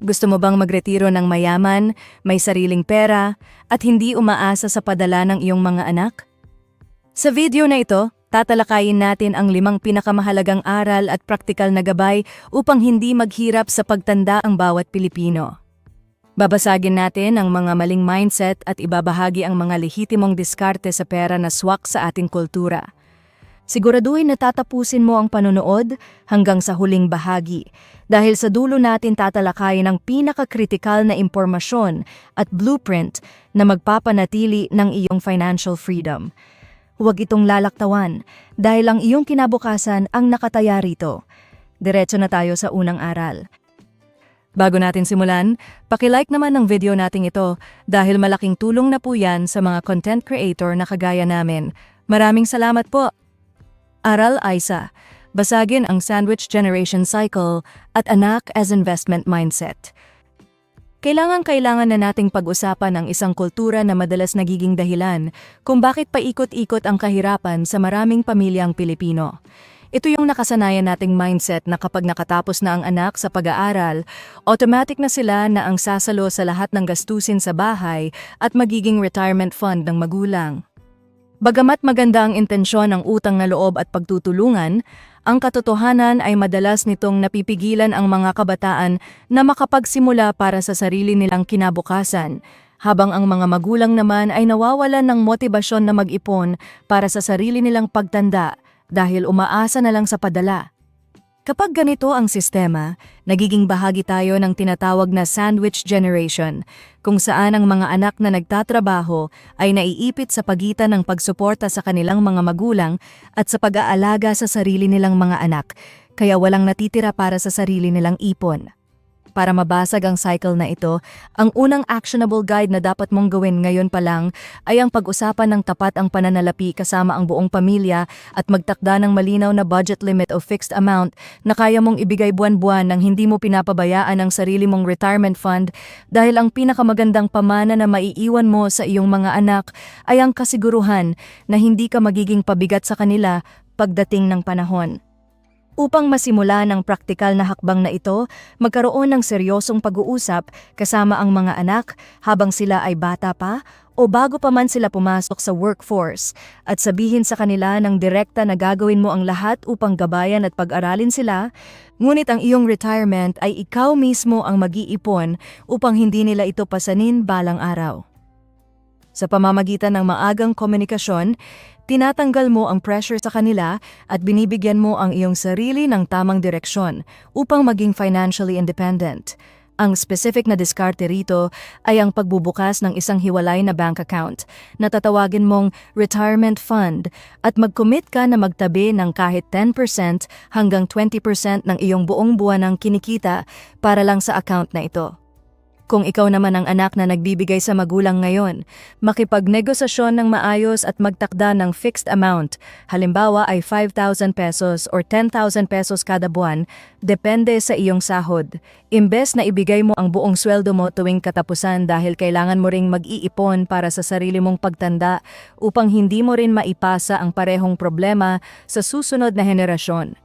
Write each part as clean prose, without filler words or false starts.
Gusto mo bang magretiro ng mayaman, may sariling pera, at hindi umaasa sa padala ng iyong mga anak? Sa video na ito, tatalakayin natin ang 5 pinakamahalagang aral at praktikal na gabay upang hindi maghirap sa pagtanda ang bawat Pilipino. Babasagin natin ang mga maling mindset at ibabahagi ang mga lehitimong diskarte sa pera na swak sa ating kultura. Siguraduhin na tatapusin mo ang panonood hanggang sa huling bahagi dahil sa dulo natin tatalakayin ang pinakakritikal na impormasyon at blueprint na magpapanatili ng iyong financial freedom. Huwag itong lalaktawan dahil ang iyong kinabukasan ang nakataya rito. Diretso na tayo sa unang aral. Bago natin simulan, paki-like naman ng video nating ito dahil malaking tulong na po yan sa mga content creator na kagaya namin. Maraming salamat po! Aral Isa, basagin ang sandwich generation cycle at anak as investment mindset. Kailangan na nating pag-usapan ang isang kultura na madalas nagiging dahilan kung bakit paikot-ikot ang kahirapan sa maraming pamilyang Pilipino. Ito yung nakasanayan nating mindset na kapag nakatapos na ang anak sa pag-aaral, automatic na sila na ang sasalo sa lahat ng gastusin sa bahay at magiging retirement fund ng magulang. Bagamat maganda ang intensyon ng utang na loob at pagtutulungan, ang katotohanan ay madalas nitong napipigilan ang mga kabataan na makapagsimula para sa sarili nilang kinabukasan, habang ang mga magulang naman ay nawawalan ng motibasyon na mag-ipon para sa sarili nilang pagtanda dahil umaasa na lang sa padala. Kapag ganito ang sistema, nagiging bahagi tayo ng tinatawag na sandwich generation, kung saan ang mga anak na nagtatrabaho ay naiipit sa pagitan ng pagsuporta sa kanilang mga magulang at sa pag-aalaga sa sarili nilang mga anak, kaya walang natitira para sa sarili nilang ipon. Para mabasag ang cycle na ito, ang unang actionable guide na dapat mong gawin ngayon pa lang ay ang pag-usapan ng tapat ang pananalapi kasama ang buong pamilya at magtakda ng malinaw na budget limit o fixed amount na kaya mong ibigay buwan-buwan nang hindi mo pinapabayaan ang sarili mong retirement fund dahil ang pinakamagandang pamana na maiiwan mo sa iyong mga anak ay ang kasiguruhan na hindi ka magiging pabigat sa kanila pagdating ng panahon. Upang masimula ng praktikal na hakbang na ito, magkaroon ng seryosong pag-uusap kasama ang mga anak habang sila ay bata pa o bago pa man sila pumasok sa workforce at sabihin sa kanila ng direkta na gagawin mo ang lahat upang gabayan at pag-aralin sila, ngunit ang iyong retirement ay ikaw mismo ang mag-iipon upang hindi nila ito pasanin balang araw. Sa pamamagitan ng maagang komunikasyon, tinatanggal mo ang pressure sa kanila at binibigyan mo ang iyong sarili ng tamang direksyon upang maging financially independent. Ang specific na diskarte rito ay ang pagbubukas ng isang hiwalay na bank account na tatawagin mong retirement fund at mag-commit ka na magtabi ng kahit 10% hanggang 20% ng iyong buong buwan ng kinikita para lang sa account na ito. Kung ikaw naman ang anak na nagbibigay sa magulang ngayon, makipagnegosasyon ng maayos at magtakda ng fixed amount, halimbawa ay 5,000 pesos or 10,000 pesos kada buwan, depende sa iyong sahod. Imbes na ibigay mo ang buong sweldo mo tuwing katapusan dahil kailangan mo ring mag-iipon para sa sarili mong pagtanda upang hindi mo rin maipasa ang parehong problema sa susunod na henerasyon.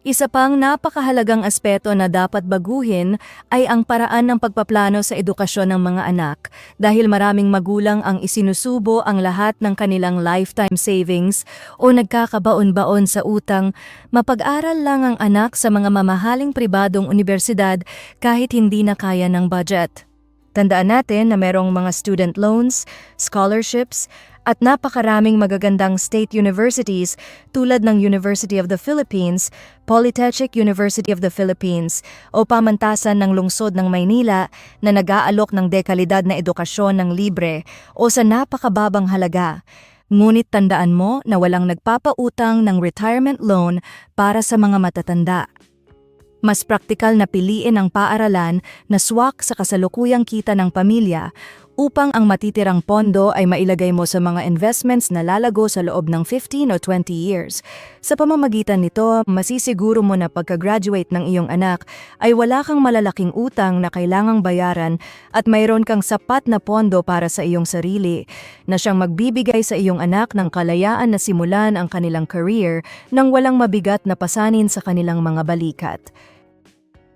Isa pang napakahalagang aspeto na dapat baguhin ay ang paraan ng pagpaplano sa edukasyon ng mga anak dahil maraming magulang ang isinusubo ang lahat ng kanilang lifetime savings o nagkakabaon-baon sa utang, mapag-aral lang ang anak sa mga mamahaling pribadong unibersidad kahit hindi na kaya ng budget. Tandaan natin na merong mga student loans, scholarships, at napakaraming magagandang state universities tulad ng University of the Philippines, Polytechnic University of the Philippines o pamantasan ng lungsod ng Maynila na nag-aalok ng dekalidad na edukasyon ng libre o sa napakababang halaga. Ngunit tandaan mo na walang nagpapautang ng retirement loan para sa mga matatanda. Mas praktikal na piliin ang paaralan na swak sa kasalukuyang kita ng pamilya upang ang matitirang pondo ay mailagay mo sa mga investments na lalago sa loob ng 15 o 20 years. Sa pamamagitan nito, masisiguro mo na pagka-graduate ng iyong anak ay wala kang malalaking utang na kailangang bayaran at mayroon kang sapat na pondo para sa iyong sarili na siyang magbibigay sa iyong anak ng kalayaan na simulan ang kanilang career nang walang mabigat na pasanin sa kanilang mga balikat.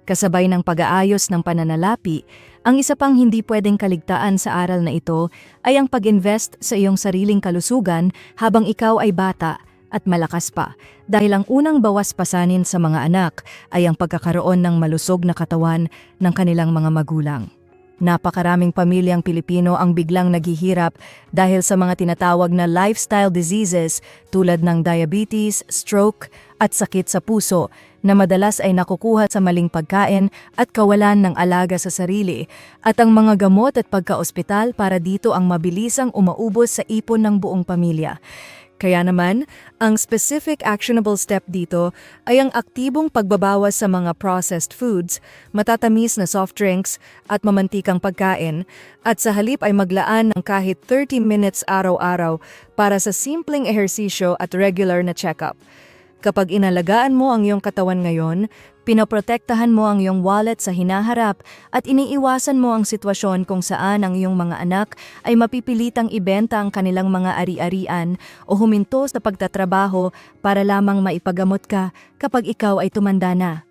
kasabay ng pag-aayos ng pananalapi. Ang isa pang hindi pwedeng kaligtaan sa aral na ito ay ang pag-invest sa iyong sariling kalusugan habang ikaw ay bata at malakas pa. Dahil ang unang bawas pasanin sa mga anak ay ang pagkakaroon ng malusog na katawan ng kanilang mga magulang. Napakaraming pamilyang Pilipino ang biglang naghihirap dahil sa mga tinatawag na lifestyle diseases tulad ng diabetes, stroke at sakit sa puso na madalas ay nakukuha sa maling pagkain at kawalan ng alaga sa sarili, at ang mga gamot at pagkaospital para dito ang mabilisang umaubos sa ipon ng buong pamilya. Kaya naman, ang specific actionable step dito ay ang aktibong pagbabawas sa mga processed foods, matatamis na soft drinks at mamantikang pagkain, at sa halip ay maglaan ng kahit 30 minutes araw-araw para sa simpleng ehersisyo at regular na check-up. Kapag inalagaan mo ang iyong katawan ngayon, pinoprotektahan mo ang iyong wallet sa hinaharap at iniiwasan mo ang sitwasyon kung saan ang iyong mga anak ay mapipilitang ibenta ang kanilang mga ari-arian o huminto sa pagtatrabaho para lamang maipagamot ka kapag ikaw ay tumanda na.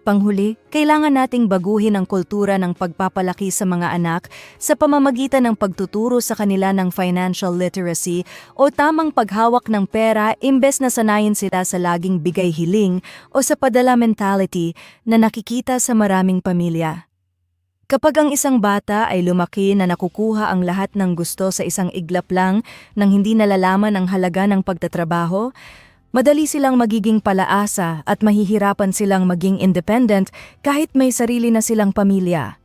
Panghuli, kailangan nating baguhin ang kultura ng pagpapalaki sa mga anak sa pamamagitan ng pagtuturo sa kanila ng financial literacy o tamang paghawak ng pera imbes na sanayin sila sa laging bigay-hiling o sa padala mentality na nakikita sa maraming pamilya. Kapag ang isang bata ay lumaki na nakukuha ang lahat ng gusto sa isang iglap lang nang hindi nalalaman ang halaga ng pagtatrabaho, madali silang magiging palaasa at mahihirapan silang maging independent kahit may sarili na silang pamilya.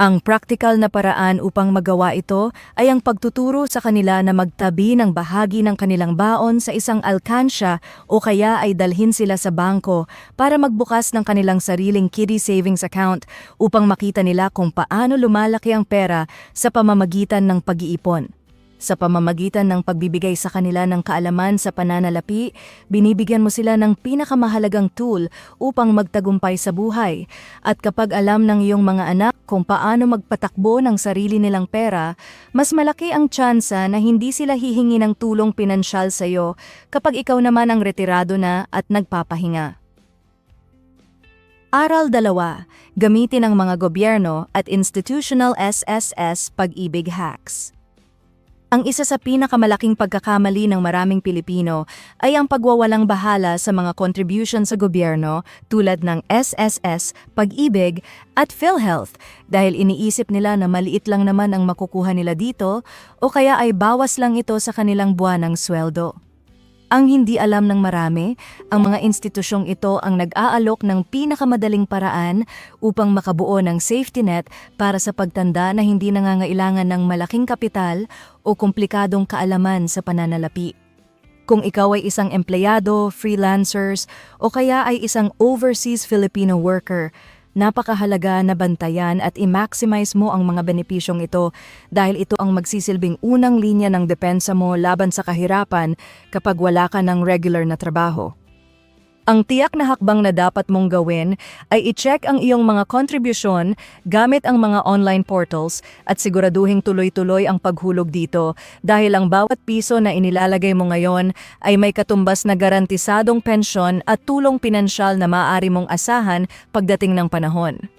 Ang praktikal na paraan upang magawa ito ay ang pagtuturo sa kanila na magtabi ng bahagi ng kanilang baon sa isang alkansya o kaya ay dalhin sila sa bangko para magbukas ng kanilang sariling kiddie savings account upang makita nila kung paano lumalaki ang pera sa pamamagitan ng pag-iipon. Sa pamamagitan ng pagbibigay sa kanila ng kaalaman sa pananalapi, binibigyan mo sila ng pinakamahalagang tool upang magtagumpay sa buhay. At kapag alam ng iyong mga anak kung paano magpatakbo ng sarili nilang pera, mas malaki ang tsansa na hindi sila hihingi ng tulong pinansyal sa iyo kapag ikaw naman ang retirado na at nagpapahinga. Aral 2. Gamitin ang mga gobyerno at institutional SSS pag-ibig hacks. Ang isa sa pinakamalaking pagkakamali ng maraming Pilipino ay ang pagwawalang bahala sa mga contribution sa gobyerno tulad ng SSS, Pag-ibig at PhilHealth dahil iniisip nila na maliit lang naman ang makukuha nila dito o kaya ay bawas lang ito sa kanilang buwanang sweldo. Ang hindi alam ng marami, ang mga institusyong ito ang nag-aalok ng pinakamadaling paraan upang makabuo ng safety net para sa pagtanda na hindi nangangailangan ng malaking kapital o komplikadong kaalaman sa pananalapi. Kung ikaw ay isang empleyado, freelancers, o kaya ay isang overseas Filipino worker, napakahalaga na bantayan at i-maximize mo ang mga benepisyong ito dahil ito ang magsisilbing unang linya ng depensa mo laban sa kahirapan kapag wala ka ng regular na trabaho. Ang tiyak na hakbang na dapat mong gawin ay i-check ang iyong mga kontribusyon gamit ang mga online portals at siguraduhing tuloy-tuloy ang paghulog dito dahil ang bawat piso na inilalagay mo ngayon ay may katumbas na garantisadong pensyon at tulong pinansyal na maaari mong asahan pagdating ng panahon.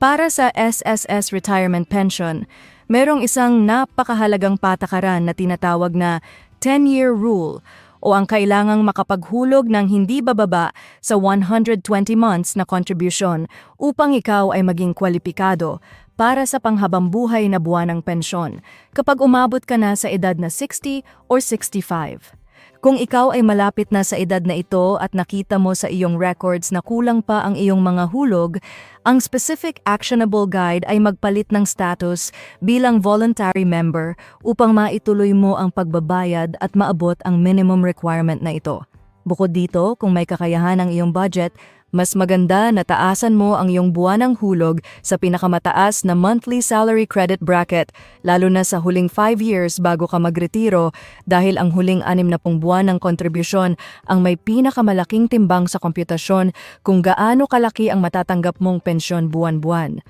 Para sa SSS Retirement Pension, merong isang napakahalagang patakaran na tinatawag na 10-year rule o ang kailangang makapaghulog ng hindi bababa sa 120 months na contribution upang ikaw ay maging kwalipikado para sa panghabambuhay na buwanang pensyon kapag umabot ka na sa edad na 60 or 65. Kung ikaw ay malapit na sa edad na ito at nakita mo sa iyong records na kulang pa ang iyong mga hulog, ang specific actionable guide ay magpalit ng status bilang voluntary member upang maituloy mo ang pagbabayad at maabot ang minimum requirement na ito. Bukod dito, kung may kakayahan ang iyong budget, mas maganda na taasan mo ang iyong buwanang hulog sa pinakamataas na monthly salary credit bracket, lalo na sa huling 5 years bago ka magretiro dahil ang huling 60 buwan ng kontribusyon ang may pinakamalaking timbang sa komputasyon kung gaano kalaki ang matatanggap mong pensyon buwan-buwan.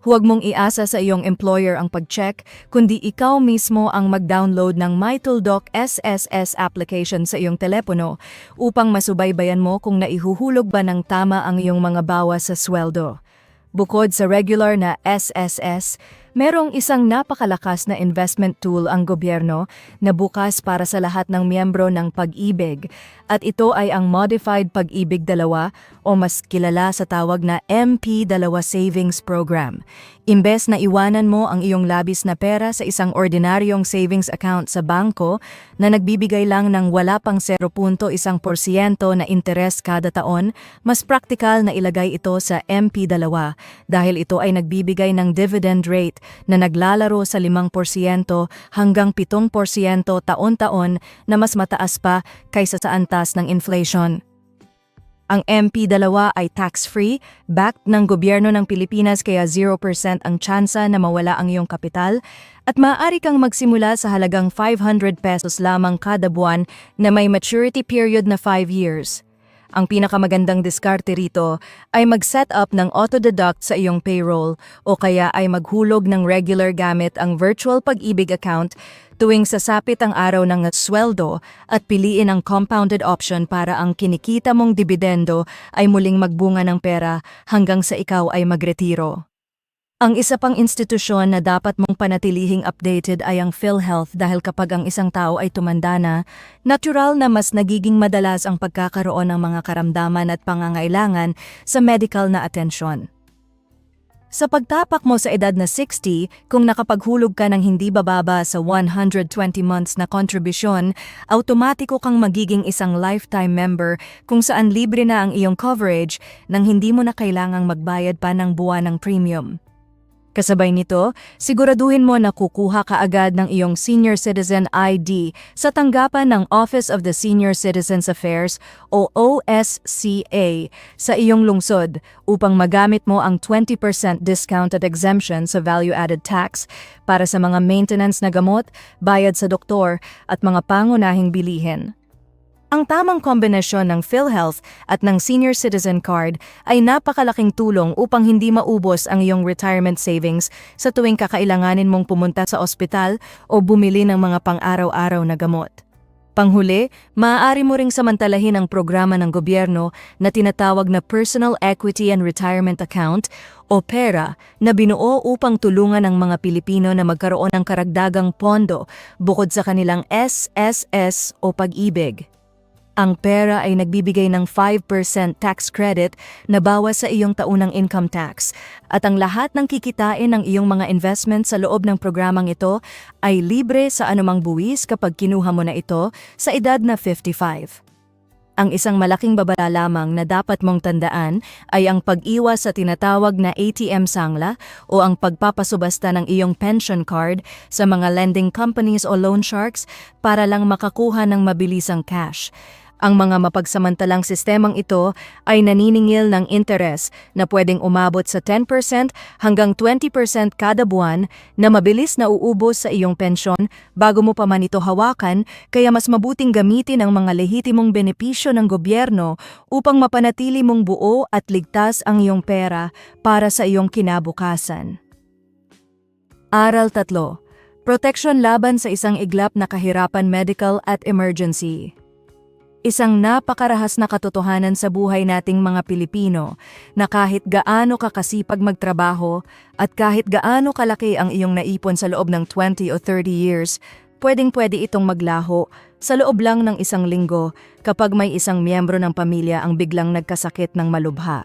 Huwag mong iasa sa iyong employer ang pag-check, kundi ikaw mismo ang mag-download ng MyTuldoc SSS application sa iyong telepono upang masubaybayan mo kung naihuhulog ba ng tama ang iyong mga bawas sa sweldo. Bukod sa regular na SSS, merong isang napakalakas na investment tool ang gobyerno na bukas para sa lahat ng miyembro ng Pag-ibig at ito ay ang Modified Pag-ibig 2 o mas kilala sa tawag na MP2 Savings Program. Imbes na iwanan mo ang iyong labis na pera sa isang ordinaryong savings account sa bangko na nagbibigay lang ng wala pang 0.1% na interes kada taon, mas praktikal na ilagay ito sa MP2 dahil ito ay nagbibigay ng dividend rate na naglalaro sa 5% hanggang 7% taon-taon na mas mataas pa kaysa sa antas ng inflation. Ang MP2 ay tax-free, backed ng gobyerno ng Pilipinas kaya 0% ang tsansa na mawala ang iyong kapital at maaari kang magsimula sa halagang 500 pesos lamang kada buwan na may maturity period na 5 years. Ang pinakamagandang diskarte rito ay mag-set up ng auto-deduct sa iyong payroll o kaya ay maghulog ng regular gamit ang virtual Pag-ibig account tuwing sasapit ang araw ng sweldo at piliin ang compounded option para ang kinikita mong dibidendo ay muling magbunga ng pera hanggang sa ikaw ay magretiro. Ang isa pang institusyon na dapat mong panatilihing updated ay ang PhilHealth dahil kapag ang isang tao ay tumanda na, natural na mas nagiging madalas ang pagkakaroon ng mga karamdaman at pangangailangan sa medical na atensyon. Sa pagtapak mo sa edad na 60, kung nakapaghulog ka ng hindi bababa sa 120 months na kontribusyon, automatiko kang magiging isang lifetime member kung saan libre na ang iyong coverage nang hindi mo na kailangang magbayad pa ng buwan ng premium. Kasabay nito, siguraduhin mo na kukuha ka agad ng iyong Senior Citizen ID sa tanggapan ng Office of the Senior Citizens Affairs o OSCA sa iyong lungsod upang magamit mo ang 20% discounted exemption sa value-added tax para sa mga maintenance na gamot, bayad sa doktor at mga pangunahing bilihin. Ang tamang kombinasyon ng PhilHealth at ng Senior Citizen Card ay napakalaking tulong upang hindi maubos ang iyong retirement savings sa tuwing kakailanganin mong pumunta sa ospital o bumili ng mga pang-araw-araw na gamot. Panghuli, maaari mo ring samantalahin ang programa ng gobyerno na tinatawag na Personal Equity and Retirement Account o PERA na binuo upang tulungan ang mga Pilipino na magkaroon ng karagdagang pondo bukod sa kanilang SSS o Pag-ibig. Ang pera ay nagbibigay ng 5% tax credit na bawas sa iyong taunang income tax at ang lahat ng kikitain ng iyong mga investment sa loob ng programang ito ay libre sa anumang buwis kapag kinuha mo na ito sa edad na 55. Ang isang malaking babala lamang na dapat mong tandaan ay ang pag-iwas sa tinatawag na ATM sangla o ang pagpapasubasta ng iyong pension card sa mga lending companies o loan sharks para lang makakuha ng mabilisang cash. Ang mga mapagsamantalang sistemang ito ay naniningil ng interes na pwedeng umabot sa 10% hanggang 20% kada buwan na mabilis na uubos sa iyong pensyon bago mo pa man ito hawakan, kaya mas mabuting gamitin ang mga lehitimong benepisyo ng gobyerno upang mapanatili mong buo at ligtas ang iyong pera para sa iyong kinabukasan. Aral 3. Proteksyon laban sa isang iglap na kahirapan medical at emergency. Isang napakarahas na katotohanan sa buhay nating mga Pilipino na kahit gaano ka kasipag magtrabaho at kahit gaano kalaki ang iyong naipon sa loob ng 20 o 30 years, pwedeng-pwede itong maglaho sa loob lang ng isang linggo kapag may isang miyembro ng pamilya ang biglang nagkasakit ng malubha.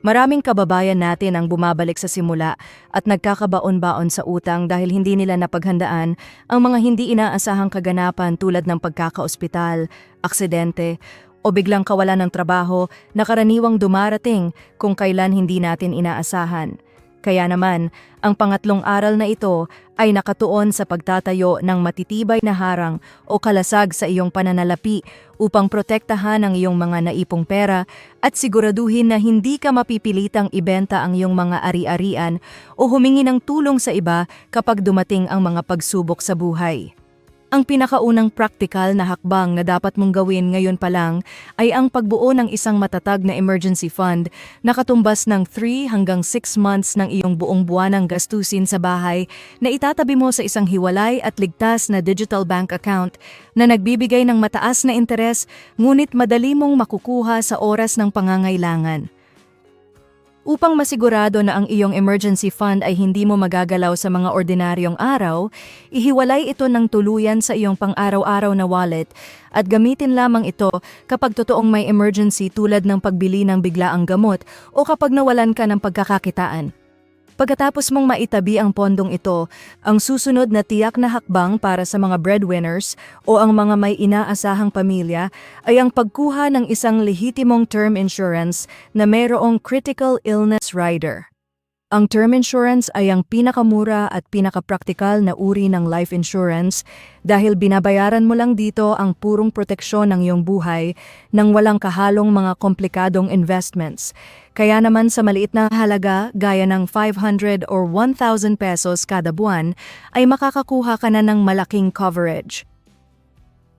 Maraming kababayan natin ang bumabalik sa simula at nagkakabaon-baon sa utang dahil hindi nila napaghandaan ang mga hindi inaasahang kaganapan tulad ng pagkakaospital, aksidente, o biglang kawalan ng trabaho na karaniwang dumarating kung kailan hindi natin inaasahan. Kaya naman, ang pangatlong aral na ito ay nakatuon sa pagtatayo ng matitibay na harang o kalasag sa iyong pananalapi upang protektahan ang iyong mga naipong pera at siguraduhin na hindi ka mapipilitang ibenta ang iyong mga ari-arian o humingi ng tulong sa iba kapag dumating ang mga pagsubok sa buhay. Ang pinakaunang praktikal na hakbang na dapat mong gawin ngayon pa lang ay ang pagbuo ng isang matatag na emergency fund na katumbas ng 3 hanggang 6 months ng iyong buong buwanang gastusin sa bahay na itatabi mo sa isang hiwalay at ligtas na digital bank account na nagbibigay ng mataas na interes ngunit madali mong makukuha sa oras ng pangangailangan. Upang masigurado na ang iyong emergency fund ay hindi mo magagalaw sa mga ordinaryong araw, ihiwalay ito ng tuluyan sa iyong pang-araw-araw na wallet at gamitin lamang ito kapag totoong may emergency tulad ng pagbili ng biglaang gamot o kapag nawalan ka ng pagkakakitaan. Pagkatapos mong maitabi ang pondong ito, ang susunod na tiyak na hakbang para sa mga breadwinners o ang mga may inaasahang pamilya ay ang pagkuha ng isang lehitimong term insurance na mayroong critical illness rider. Ang term insurance ay ang pinakamura at pinakapraktikal na uri ng life insurance dahil binabayaran mo lang dito ang purong proteksyon ng iyong buhay nang walang kahalong mga komplikadong investments. Kaya naman sa maliit na halaga gaya ng 500 or 1,000 pesos kada buwan ay makakakuha ka na ng malaking coverage.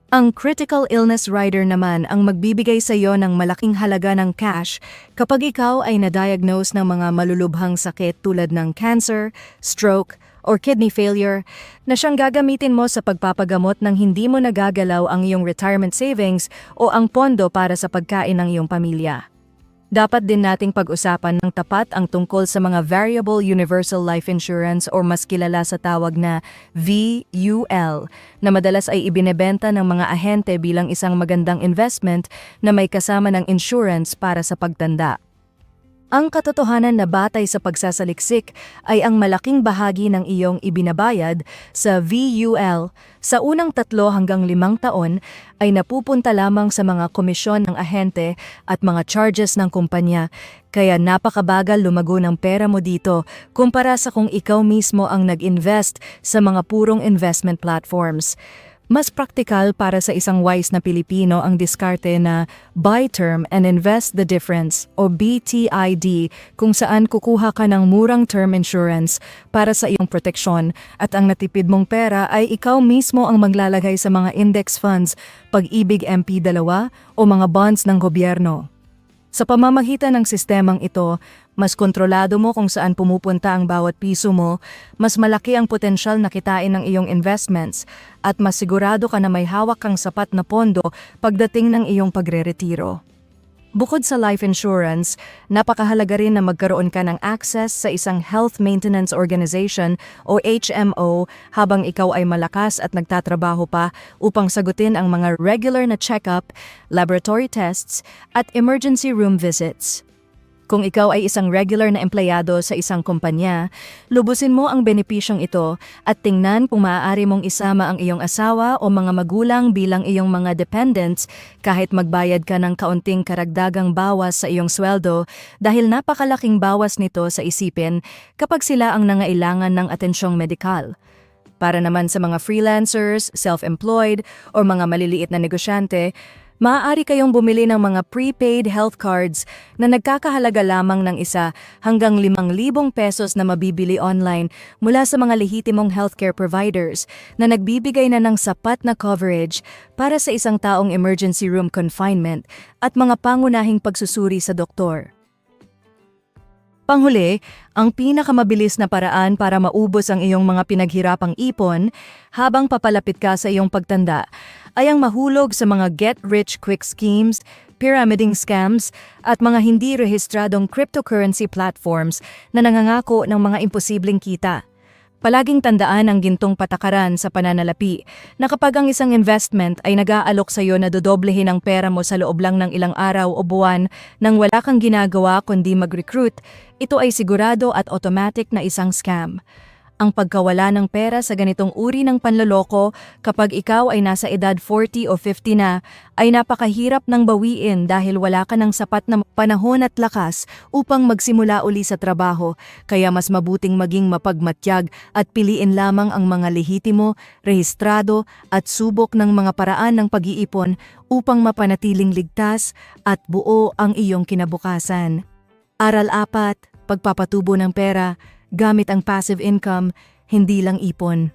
Ang critical illness rider naman ang magbibigay sa iyo ng malaking halaga ng cash kapag ikaw ay na-diagnose ng mga malulubhang sakit tulad ng cancer, stroke, or kidney failure na siyang gagamitin mo sa pagpapagamot ng hindi mo nagagalaw ang iyong retirement savings o ang pondo para sa pagkain ng iyong pamilya. Dapat din nating pag-usapan ng tapat ang tungkol sa mga Variable Universal Life Insurance o mas kilala sa tawag na VUL na madalas ay ibinebenta ng mga ahente bilang isang magandang investment na may kasama ng insurance para sa pagtanda. Ang katotohanan na batay sa pagsasaliksik ay ang malaking bahagi ng iyong ibinabayad sa VUL sa unang 3 hanggang 5 taon ay napupunta lamang sa mga komisyon ng ahente at mga charges ng kumpanya, kaya napakabagal lumago ng pera mo dito kumpara sa kung ikaw mismo ang nag-invest sa mga purong investment platforms. Mas praktikal para sa isang wise na Pilipino ang diskarte na buy term and invest the difference o BTID kung saan kukuha ka ng murang term insurance para sa iyong proteksyon at ang natipid mong pera ay ikaw mismo ang maglalagay sa mga index funds, Pag-ibig MP2 o mga bonds ng gobyerno. Sa pamamagitan ng sistemang ito, mas kontrolado mo kung saan pumupunta ang bawat piso mo, mas malaki ang potensyal na kitain ng iyong investments, at mas sigurado ka na may hawak kang sapat na pondo pagdating ng iyong pagre-retiro. Bukod sa life insurance, napakahalaga rin na magkaroon ka ng access sa isang Health Maintenance Organization o HMO habang ikaw ay malakas at nagtatrabaho pa upang sagutin ang mga regular na check-up, laboratory tests, at emergency room visits. Kung ikaw ay isang regular na empleyado sa isang kumpanya, lubusin mo ang benepisyong ito at tingnan kung maaari mong isama ang iyong asawa o mga magulang bilang iyong mga dependents kahit magbayad ka ng kaunting karagdagang bawas sa iyong sweldo dahil napakalaking bawas nito sa isipin kapag sila ang nangailangan ng atensyong medikal. Para naman sa mga freelancers, self-employed, o mga maliliit na negosyante, maaari kayong bumili ng mga prepaid health cards na nagkakahalaga lamang ng 1 hanggang 5,000 pesos na mabibili online mula sa mga lehitimong healthcare providers na nagbibigay na ng sapat na coverage para sa isang taong emergency room confinement at mga pangunahing pagsusuri sa doktor. Panghuli, ang pinakamabilis na paraan para maubos ang iyong mga pinaghirapang ipon habang papalapit ka sa iyong pagtanda ay ang mahulog sa mga get-rich-quick schemes, pyramiding scams, at mga hindi rehistradong cryptocurrency platforms na nangangako ng mga imposibleng kita. Palaging tandaan ang gintong patakaran sa pananalapi na kapag ang isang investment ay nag-aalok sa iyo na dodoblehin ang pera mo sa loob lang ng ilang araw o buwan nang wala kang ginagawa kundi mag-recruit, ito ay sigurado at automatic na isang scam. Ang pagkawala ng pera sa ganitong uri ng panloloko kapag ikaw ay nasa edad 40 o 50 na ay napakahirap ng bawiin dahil wala ka ng sapat na panahon at lakas upang magsimula uli sa trabaho, kaya mas mabuting maging mapagmatyag at piliin lamang ang mga lehitimo, rehistrado at subok ng mga paraan ng pag-iipon upang mapanatiling ligtas at buo ang iyong kinabukasan. Aral 4, pagpapatubo ng pera gamit ang passive income, hindi lang ipon.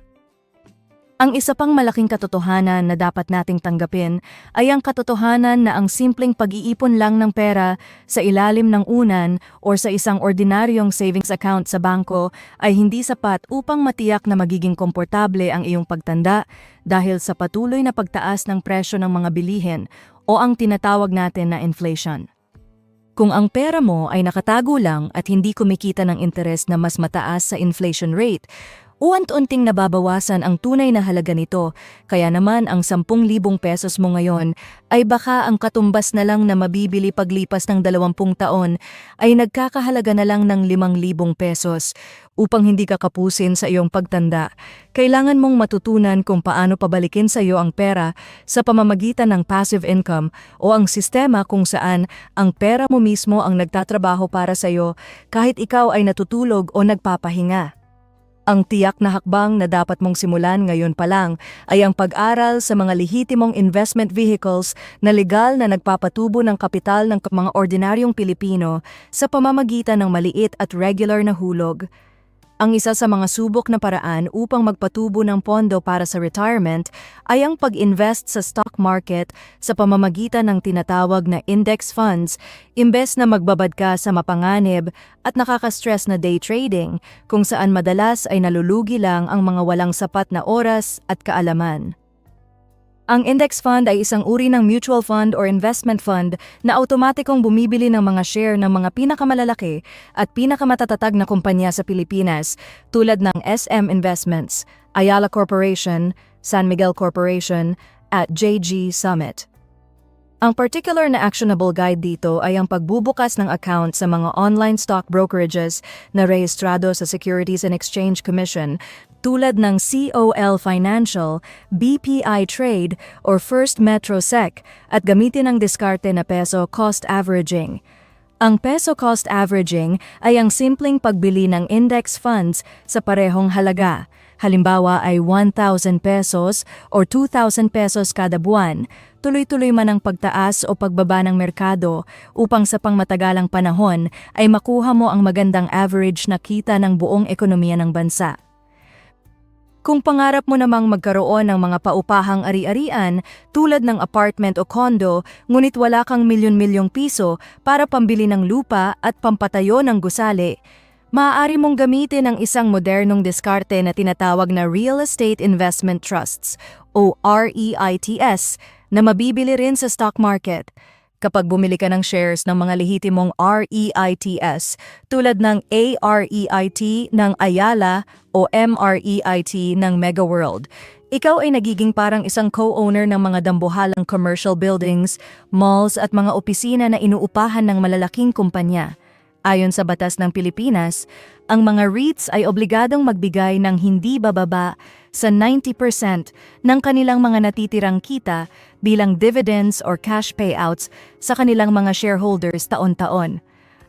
Ang isa pang malaking katotohanan na dapat nating tanggapin ay ang katotohanan na ang simpleng pag-iipon lang ng pera sa ilalim ng unan o sa isang ordinaryong savings account sa bangko ay hindi sapat upang matiyak na magiging komportable ang iyong pagtanda dahil sa patuloy na pagtaas ng presyo ng mga bilihin o ang tinatawag natin na inflation. Kung ang pera mo ay nakatago lang at hindi kumikita ng interes na mas mataas sa inflation rate, unti-unting nababawasan ang tunay na halaga nito, kaya naman ang 10,000 pesos mo ngayon ay baka ang katumbas na lang na mabibili paglipas ng 20 taon ay nagkakahalaga na lang ng 5,000 pesos. Upang hindi ka kapusin sa iyong pagtanda, kailangan mong matutunan kung paano pabalikin sa iyo ang pera sa pamamagitan ng passive income o ang sistema kung saan ang pera mo mismo ang nagtatrabaho para sa iyo kahit ikaw ay natutulog o nagpapahinga. Ang tiyak na hakbang na dapat mong simulan ngayon pa lang ay ang pag-aral sa mga lehitimong investment vehicles na legal na nagpapatubo ng kapital ng mga ordinaryong Pilipino sa pamamagitan ng maliit at regular na hulog. Ang isa sa mga subok na paraan upang magpatubo ng pondo para sa retirement ay ang pag-invest sa stock market sa pamamagitan ng tinatawag na index funds, imbes na magbabad ka sa mapanganib at nakaka-stress na day trading kung saan madalas ay nalulugi lang ang mga walang sapat na oras at kaalaman. Ang index fund ay isang uri ng mutual fund or investment fund na automatikong bumibili ng mga share ng mga pinakamalalaki at pinakamatatag na kumpanya sa Pilipinas tulad ng SM Investments, Ayala Corporation, San Miguel Corporation, at JG Summit. Ang particular na actionable guide dito ay ang pagbubukas ng account sa mga online stock brokerages na rehistrado sa Securities and Exchange Commission tulad ng COL Financial, BPI Trade, or First Metro Sec at gamitin ang diskarte na peso cost averaging. Ang peso cost averaging ay ang simpleng pagbili ng index funds sa parehong halaga. Halimbawa ay 1,000 pesos or 2,000 pesos kada buwan, tuloy-tuloy man ang pagtaas o pagbaba ng merkado upang sa pangmatagalang panahon ay makuha mo ang magandang average na kita ng buong ekonomiya ng bansa. Kung pangarap mo namang magkaroon ng mga paupahang ari-arian tulad ng apartment o condo, ngunit wala kang milyon-milyong piso para pambili ng lupa at pampatayo ng gusali, maaari mong gamitin ang isang modernong diskarte na tinatawag na Real Estate Investment Trusts o REITs na mabibili rin sa stock market. Kapag bumili ka ng shares ng mga lehitimong REITs tulad ng AREIT ng Ayala o MREIT ng Megaworld, ikaw ay nagiging parang isang co-owner ng mga dambuhalang commercial buildings, malls at mga opisina na inuupahan ng malalaking kumpanya. Ayon sa batas ng Pilipinas, ang mga REITs ay obligadong magbigay ng hindi bababa sa 90% ng kanilang mga natitirang kita bilang dividends or cash payouts sa kanilang mga shareholders taon-taon.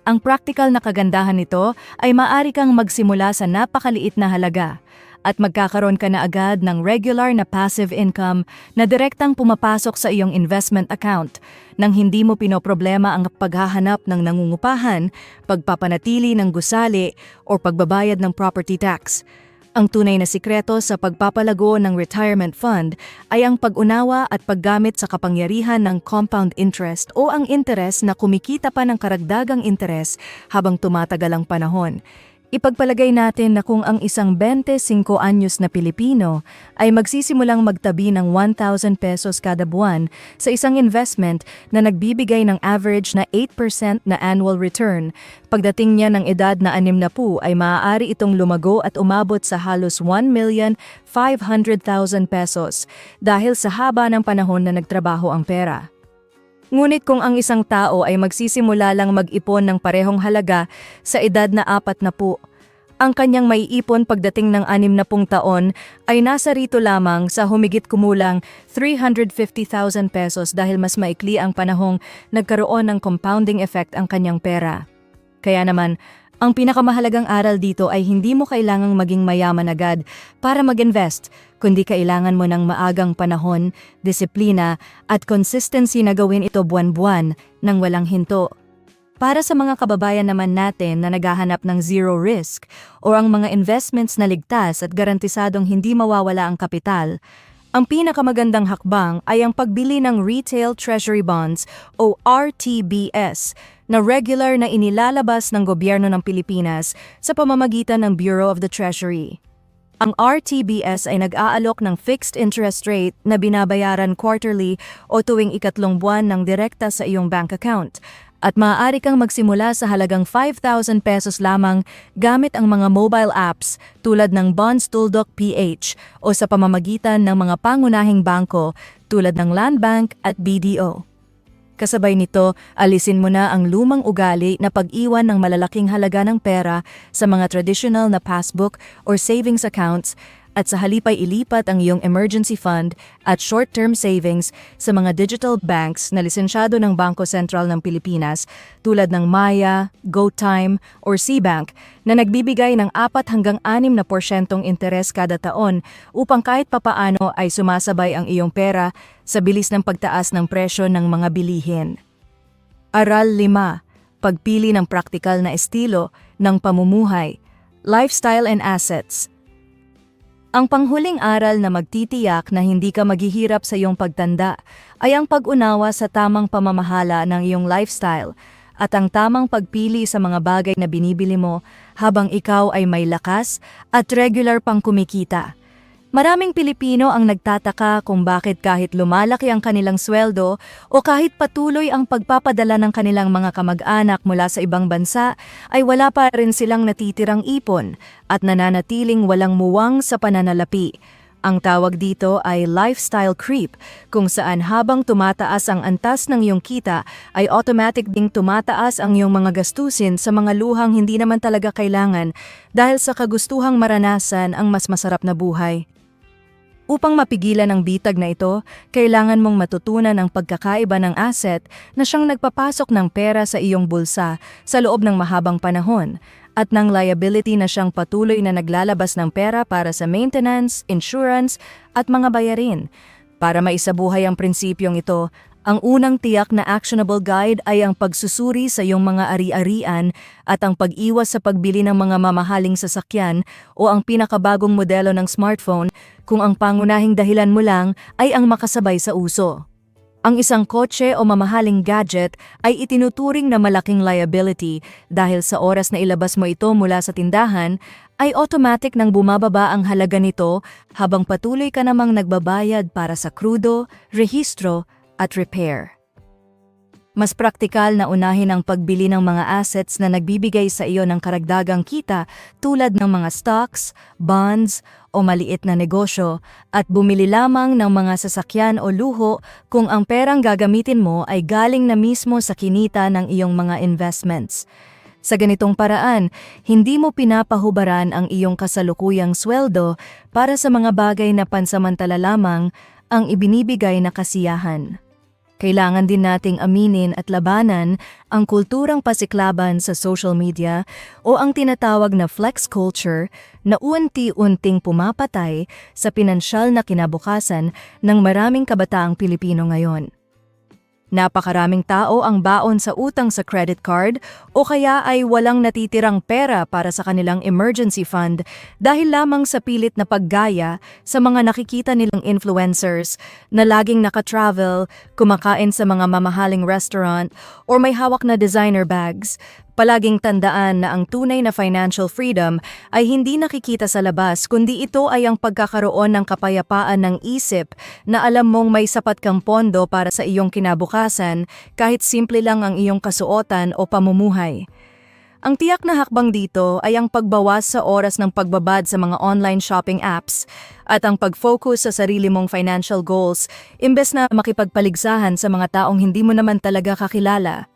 Ang practical na kagandahan nito ay maaari kang magsimula sa napakaliit na halaga at magkakaroon ka na agad ng regular na passive income na direktang pumapasok sa iyong investment account nang hindi mo pinoproblema ang paghahanap ng nangungupahan, pagpapanatili ng gusali o pagbabayad ng property tax. Ang tunay na sikreto sa pagpapalago ng retirement fund ay ang pag-unawa at paggamit sa kapangyarihan ng compound interest o ang interes na kumikita pa ng karagdagang interes habang tumatagal ang panahon. Ipagpalagay natin na kung ang isang 25 anyos na Pilipino ay magsisimulang magtabi ng 1,000 pesos kada buwan sa isang investment na nagbibigay ng average na 8% na annual return, pagdating niya ng edad na 60 ay maaari itong lumago at umabot sa halos 1,500,000 pesos dahil sa haba ng panahon na nagtrabaho ang pera. Ngunit kung ang isang tao ay magsisimula lang mag-ipon ng parehong halaga sa edad na 40, ang kanyang maiipon pagdating ng 60 taon ay nasa rito lamang sa humigit kumulang 350,000 pesos dahil mas maikli ang panahong nagkaroon ng compounding effect ang kanyang pera. Kaya naman, ang pinakamahalagang aral dito ay hindi mo kailangang maging mayaman agad para mag-invest, kundi kailangan mo ng maagang panahon, disiplina at consistency na gawin ito buwan-buwan nang walang hinto. Para sa mga kababayan naman natin na naghahanap ng zero risk o ang mga investments na ligtas at garantisadong hindi mawawala ang kapital, ang pinakamagandang hakbang ay ang pagbili ng Retail Treasury Bonds o RTBS na regular na inilalabas ng gobyerno ng Pilipinas sa pamamagitan ng Bureau of the Treasury. Ang RTBS ay nag-aalok ng fixed interest rate na binabayaran quarterly o tuwing ikatlong buwan ng direkta sa iyong bank account at maaari kang magsimula sa halagang 5,000 pesos lamang gamit ang mga mobile apps tulad ng Bonds Tuldok PH o sa pamamagitan ng mga pangunahing bangko tulad ng Land Bank at BDO. Kasabay nito, alisin mo na ang lumang ugali na pag-iwan ng malalaking halaga ng pera sa mga traditional na passbook or savings accounts at sa halipay ilipat ang iyong emergency fund at short-term savings sa mga digital banks na lisensyado ng Bangko Sentral ng Pilipinas tulad ng Maya, GoTime or Cbank na nagbibigay ng 4 hanggang 6% interes kada taon upang kahit papaano ay sumasabay ang iyong pera sa bilis ng pagtaas ng presyo ng mga bilihin. Aral 5. Pagpili ng praktikal na estilo ng pamumuhay, lifestyle and assets. Ang panghuling aral na magtitiyak na hindi ka maghihirap sa iyong pagtanda ay ang pag-unawa sa tamang pamamahala ng iyong lifestyle at ang tamang pagpili sa mga bagay na binibili mo habang ikaw ay may lakas at regular pang kumikita. Maraming Pilipino ang nagtataka kung bakit kahit lumalaki ang kanilang sweldo o kahit patuloy ang pagpapadala ng kanilang mga kamag-anak mula sa ibang bansa ay wala pa rin silang natitirang ipon at nananatiling walang muwang sa pananalapi. Ang tawag dito ay lifestyle creep, kung saan habang tumataas ang antas ng iyong kita ay automatic ding tumataas ang iyong mga gastusin sa mga luhang hindi naman talaga kailangan dahil sa kagustuhang maranasan ang mas masarap na buhay. Upang mapigilan ang bitag na ito, kailangan mong matutunan ang pagkakaiba ng asset na siyang nagpapasok ng pera sa iyong bulsa sa loob ng mahabang panahon at ng liability na siyang patuloy na naglalabas ng pera para sa maintenance, insurance at mga bayarin. Para maisabuhay ang prinsipyong ito, ang unang tiyak na actionable guide ay ang pagsusuri sa iyong mga ari-arian at ang pag-iwas sa pagbili ng mga mamahaling sasakyan o ang pinakabagong modelo ng smartphone kung ang pangunahing dahilan mo lang ay ang makasabay sa uso. Ang isang kotse o mamahaling gadget ay itinuturing na malaking liability dahil sa oras na ilabas mo ito mula sa tindahan ay automatic nang bumababa ang halaga nito habang patuloy ka namang nagbabayad para sa krudo, rehistro, at repair. Mas praktikal na unahin ang pagbili ng mga assets na nagbibigay sa iyo ng karagdagang kita tulad ng mga stocks, bonds o maliit na negosyo at bumili lamang ng mga sasakyan o luho kung ang perang gagamitin mo ay galing na mismo sa kinita ng iyong mga investments. Sa ganitong paraan, hindi mo pinapahubaran ang iyong kasalukuyang sweldo para sa mga bagay na pansamantala lamang ang ibinibigay na kasiyahan. Kailangan din nating aminin at labanan ang kulturang pasiklaban sa social media o ang tinatawag na flex culture na unti-unting pumapatay sa pinansyal na kinabukasan ng maraming kabataang Pilipino ngayon. Napakaraming tao ang baon sa utang sa credit card o kaya ay walang natitirang pera para sa kanilang emergency fund dahil lamang sa pilit na paggaya sa mga nakikita nilang influencers na laging naka-travel, kumakain sa mga mamahaling restaurant or may hawak na designer bags. Palaging tandaan na ang tunay na financial freedom ay hindi nakikita sa labas kundi ito ay ang pagkakaroon ng kapayapaan ng isip na alam mong may sapat kang pondo para sa iyong kinabukasan kahit simple lang ang iyong kasuotan o pamumuhay. Ang tiyak na hakbang dito ay ang pagbawas sa oras ng pagbabad sa mga online shopping apps at ang pag-focus sa sarili mong financial goals imbes na makipagpaligsahan sa mga taong hindi mo naman talaga kakilala.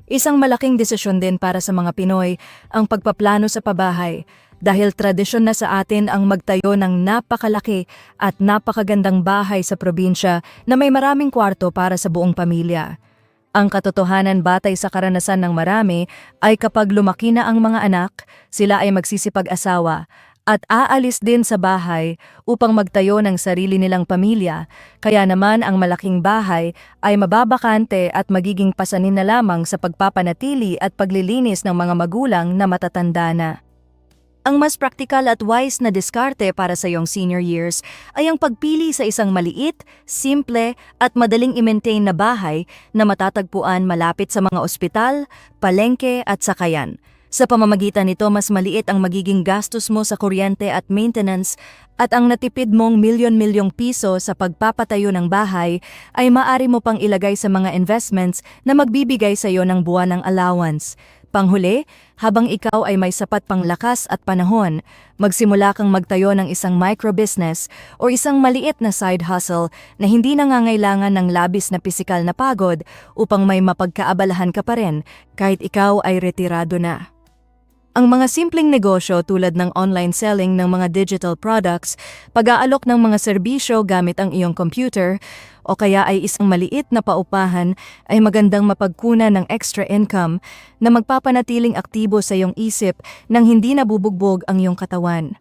Isang malaking desisyon din para sa mga Pinoy ang pagpaplano sa pabahay dahil tradisyon na sa atin ang magtayo ng napakalaki at napakagandang bahay sa probinsya na may maraming kwarto para sa buong pamilya. Ang katotohanan batay sa karanasan ng marami ay kapag lumaki na ang mga anak, sila ay magsisipag-asawa at aalis din sa bahay upang magtayo ng sarili nilang pamilya, kaya naman ang malaking bahay ay mababakante at magiging pasanin na lamang sa pagpapanatili at paglilinis ng mga magulang na matatanda na. Ang mas praktikal at wise na diskarte para sa iyong senior years ay ang pagpili sa isang maliit, simple at madaling i-maintain na bahay na matatagpuan malapit sa mga ospital, palengke at sakayan. Sa pamamagitan nito, mas maliit ang magiging gastos mo sa kuryente at maintenance at ang natipid mong milyon-milyong piso sa pagpapatayo ng bahay ay maaari mo pang ilagay sa mga investments na magbibigay sa iyo ng buwanang allowance. Panghuli, habang ikaw ay may sapat pang lakas at panahon, magsimula kang magtayo ng isang microbusiness o isang maliit na side hustle na hindi nangangailangan ng labis na pisikal na pagod upang may mapagkaabalahan ka pa rin kahit ikaw ay retirado na. Ang mga simpleng negosyo tulad ng online selling ng mga digital products, pag-aalok ng mga serbisyo gamit ang iyong computer, o kaya ay isang maliit na paupahan ay magandang mapagkunan ng extra income na magpapanatiling aktibo sa iyong isip nang hindi nabubugbog ang iyong katawan.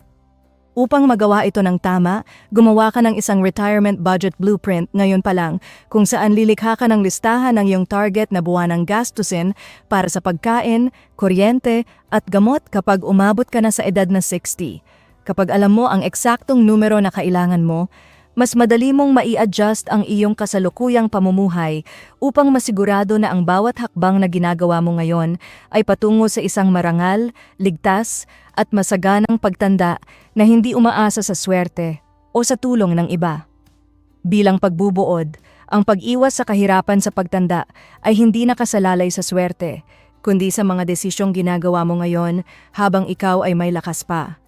Upang magawa ito ng tama, gumawa ka ng isang retirement budget blueprint ngayon pa lang kung saan lilikha ka ng listahan ng iyong target na buwanang gastusin para sa pagkain, kuryente at gamot kapag umabot ka na sa edad na 60. Kapag alam mo ang eksaktong numero na kailangan mo, mas madali mong mai-adjust ang iyong kasalukuyang pamumuhay upang masigurado na ang bawat hakbang na ginagawa mo ngayon ay patungo sa isang marangal, ligtas, at masaganang pagtanda na hindi umaasa sa swerte o sa tulong ng iba. Bilang pagbubuod, ang pag-iwas sa kahirapan sa pagtanda ay hindi nakasalalay sa swerte, kundi sa mga desisyong ginagawa mo ngayon habang ikaw ay may lakas pa.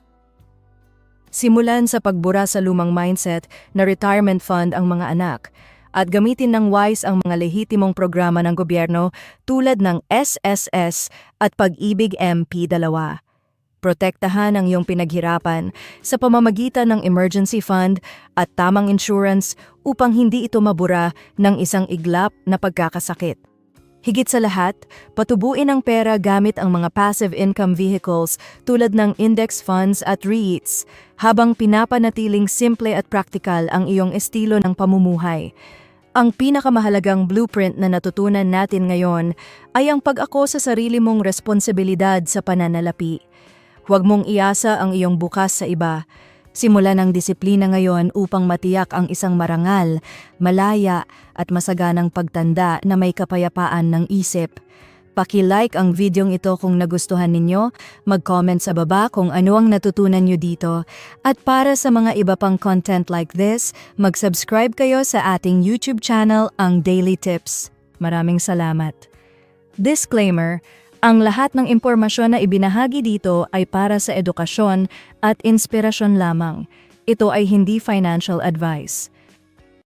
Simulan sa pagbura sa lumang mindset na retirement fund ang mga anak at gamitin ng wise ang mga lehitimong programa ng gobyerno tulad ng SSS at Pag-ibig MP2. Protektahan ang iyong pinaghirapan sa pamamagitan ng emergency fund at tamang insurance upang hindi ito mabura ng isang iglap na pagkakasakit. Higit sa lahat, patubuin ang pera gamit ang mga passive income vehicles tulad ng index funds at REITs habang pinapanatiling simple at praktikal ang iyong estilo ng pamumuhay. Ang pinakamahalagang blueprint na natutunan natin ngayon ay ang pag-ako sa sarili mong responsibilidad sa pananalapi. Huwag mong iasa ang iyong bukas sa iba. Simulan ang disiplina ngayon upang matiyak ang isang marangal, malaya at masaganang pagtanda na may kapayapaan ng isip. Paki-like ang videong ito kung nagustuhan ninyo, mag-comment sa baba kung ano ang natutunan nyo dito, at para sa mga iba pang content like this, mag-subscribe kayo sa ating YouTube channel, ang Daily Tips. Maraming salamat. Disclaimer: ang lahat ng impormasyon na ibinahagi dito ay para sa edukasyon at inspirasyon lamang. Ito ay hindi financial advice.